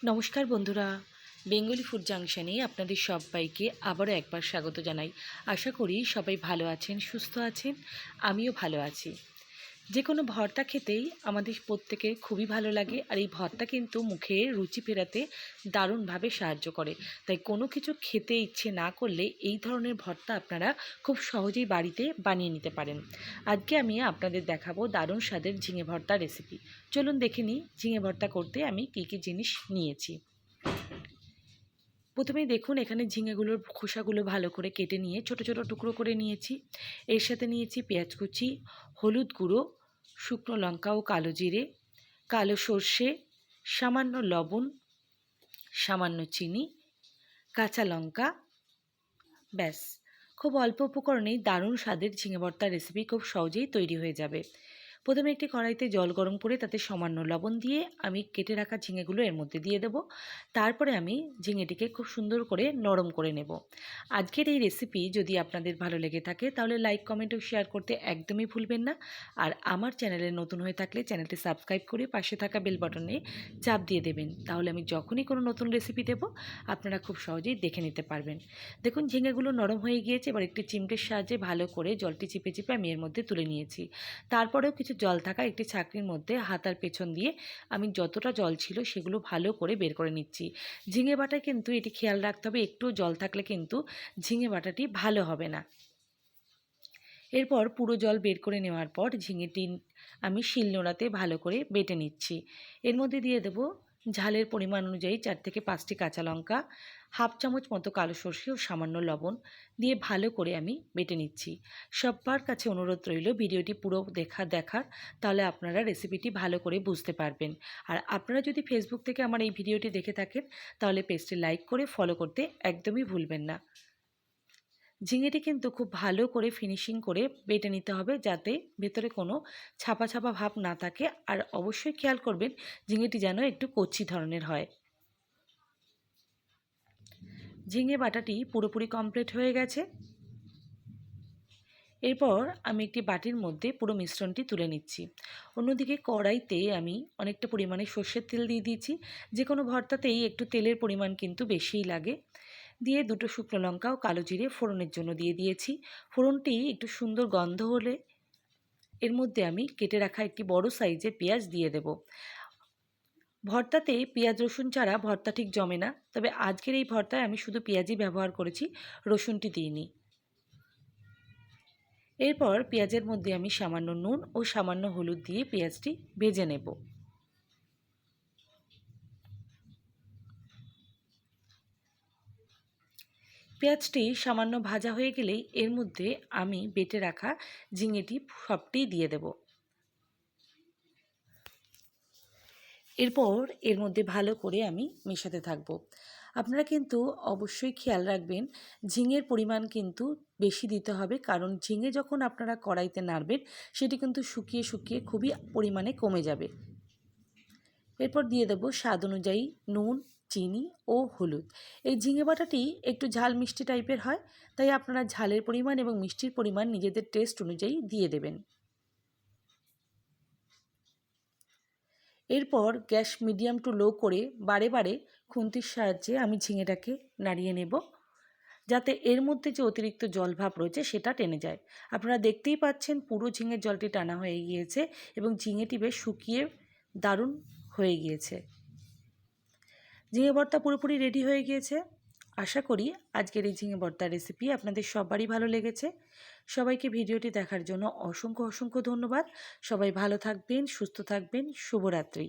নমস্কার বন্ধুরা, Bengali food জাংশনে আপনাদের সবাইকে আবারও একবার স্বাগত জানাই। আশা করি সবাই ভালো আছেন, সুস্থ আছেন। আমিও ভালো আছি। যে কোনো ভর্তা খেতেই আমাদের প্রত্যেকের খুবই ভালো লাগে, আর এই ভর্তা কিন্তু মুখে রুচি ফেরাতে দারুণভাবে সাহায্য করে। তাই কোনো কিছু খেতে ইচ্ছে না করলে এই ধরনের ভর্তা আপনারা খুব সহজেই বাড়িতে বানিয়ে নিতে পারেন। আজকে আমি আপনাদের দেখাবো দারুণ স্বাদের ঝিঙে ভর্তা রেসিপি। চলুন দেখে নিই ঝিঙে ভর্তা করতে আমি কী কী জিনিস নিয়েছি। প্রথমেই দেখুন এখানে ঝিঙেগুলোর খোসাগুলো ভালো করে কেটে নিয়ে ছোট ছোট টুকরো করে নিয়েছি। এর সাথে নিয়েছি পেঁয়াজ কুচি, হলুদ গুঁড়ো, শুকনো লঙ্কা ও কালো জিরে, কালো সর্ষে, সামান্য লবণ, সামান্য চিনি, কাঁচা লঙ্কা। ব্যাস, খুব অল্প উপকরণেই দারুণ স্বাদের ঝিঙে ভর্তার রেসিপি খুব সহজেই তৈরি হয়ে যাবে। প্রথমে একটি কড়াইতে জল গরম করে তাতে সামান্য লবণ দিয়ে আমি কেটে রাখা ঝিঙেগুলো এর মধ্যে দিয়ে দেব। তারপরে আমি ঝিঙেটিকে খুব সুন্দর করে নরম করে নেব। আজকের এই রেসিপি যদি আপনাদের ভালো লেগে থাকে তাহলে লাইক, কমেন্ট ও শেয়ার করতে একদমই ভুলবেন না। আর আমার চ্যানেলে নতুন হয়ে থাকলে চ্যানেলটি সাবস্ক্রাইব করে পাশে থাকা বেল বাটনে চাপ দিয়ে দেবেন। তাহলে আমি যখনই কোনো নতুন রেসিপি দেব আপনারা খুব সহজেই দেখে নিতে পারবেন। দেখুন ঝিঙেগুলো নরম হয়ে গিয়েছে। এবার একটি চিমটের সাহায্যে ভালো করে জলটি চিপে চিপে আমি এর মধ্যে তুলে নিয়েছি। তারপরেও কিছু জল থাকা একটি ছাঁকনির মধ্যে হাতার পেছন দিয়ে আমি যতটা জল ছিল সেগুলো ভালো করে বের করে নিচ্ছি। ঝিঙে বাটায় কিন্তু এটি খেয়াল রাখতে হবে, একটু জল থাকলে কিন্তু ঝিঙে বাটাটি ভালো হবে না। এরপর পুরো জল বের করে নেওয়ার পর ঝিঙেটি আমি শিলনোড়াতে ভালো করে বেটে নিচ্ছি। এর মধ্যে দিয়ে দেব ঝালের পরিমাণ অনুযায়ী 4 থেকে 5টি কাঁচা লঙ্কা, হাফ চামচ মতো কালো সর্ষে ও সামান্য লবণ দিয়ে ভালো করে আমি বেটে নিচ্ছি। সবার কাছে অনুরোধ রইল ভিডিওটি পুরো দেখার, তাহলে আপনারা রেসিপিটি ভালো করে বুঝতে পারবেন। আর আপনারা যদি ফেসবুক থেকে আমার এই ভিডিওটি দেখে থাকেন তাহলে পেজটি লাইক করে ফলো করতে একদমই ভুলবেন না। ঝিঙেটি কিন্তু খুব ভালো করে ফিনিশিং করে বেটে নিতে হবে, যাতে ভেতরে কোনো ছাপা ছাপা ভাব না থাকে। আর অবশ্যই খেয়াল করবেন ঝিঙেটি যেন একটু কচি ধরনের হয়। ঝিঙে বাটাটি পুরোপুরি কমপ্লিট হয়ে গেছে। এরপর আমি একটি বাটির মধ্যে পুরো মিশ্রণটি তুলে নিচ্ছি। অন্যদিকে কড়াইতে আমি অনেকটা পরিমাণে সর্ষের তেল দিয়ে দিয়েছি। যে কোনো ভর্তাতেই একটু তেলের পরিমাণ কিন্তু বেশিই লাগে। দিয়ে দুটো শুকনো লঙ্কা ও কালো জিরে ফোড়নের জন্য দিয়ে দিয়েছি। ফোড়নটি একটু সুন্দর গন্ধ হলে এর মধ্যে আমি কেটে রাখা একটি বড় সাইজের পেঁয়াজ দিয়ে দেব। ভর্তাতে পেঁয়াজ রসুন ছাড়া ভর্তা ঠিক জমে না, তবে আজকের এই ভর্তায় আমি শুধু পেঁয়াজই ব্যবহার করেছি, রসুনটি দিইনি। এরপর পেঁয়াজের মধ্যে আমি সামান্য নুন ও সামান্য হলুদ দিয়ে পেঁয়াজটি ভেজে নেব। পেঁয়াজটি সামান্য ভাজা হয়ে গেলেই এর মধ্যে আমি বেটে রাখা ঝিঙেটি সবটি দিয়ে দেব। এরপর এর মধ্যে ভালো করে আমি মেশাতে থাকবো। আপনারা কিন্তু অবশ্যই খেয়াল রাখবেন ঝিঙের পরিমাণ কিন্তু বেশি দিতে হবে, কারণ ঝিঙে যখন আপনারা কড়াইতে নাড়বেন সেটি কিন্তু শুকিয়ে শুকিয়ে খুবই পরিমাণে কমে যাবে। এরপর দিয়ে দেবো স্বাদ অনুযায়ী নুন, চিনি ও হলুদ। এই ঝিঙে বাটাটি একটু ঝাল মিষ্টি টাইপের হয়, তাই আপনারা ঝালের পরিমাণ এবং মিষ্টির পরিমাণ নিজেদের টেস্ট অনুযায়ী দিয়ে দেবেন। এরপর গ্যাস মিডিয়াম টু লো করে বারে বারে খুন্তির সাহায্যে আমি ঝিঙেটাকে নাড়িয়ে নেব, যাতে এর মধ্যে যে অতিরিক্ত জল ভাব রয়েছে সেটা টেনে যায়। আপনারা দেখতেই পাচ্ছেন পুরো ঝিঙের জলটি টানা হয়ে গিয়েছে এবং ঝিঙেটি বেশ শুকিয়ে দারুণ হয়ে গিয়েছে। ঝিঙে ভর্তা পুরোপুরি রেডি হয়ে গিয়েছে। আশা করি আজকের এই ঝিঙে ভর্তার রেসিপি আপনাদের সবারই ভালো লেগেছে। সবাইকে ভিডিওটি দেখার জন্য অসংখ্য অসংখ্য ধন্যবাদ। সবাই ভালো থাকবেন, সুস্থ থাকবেন। শুভরাত্রি।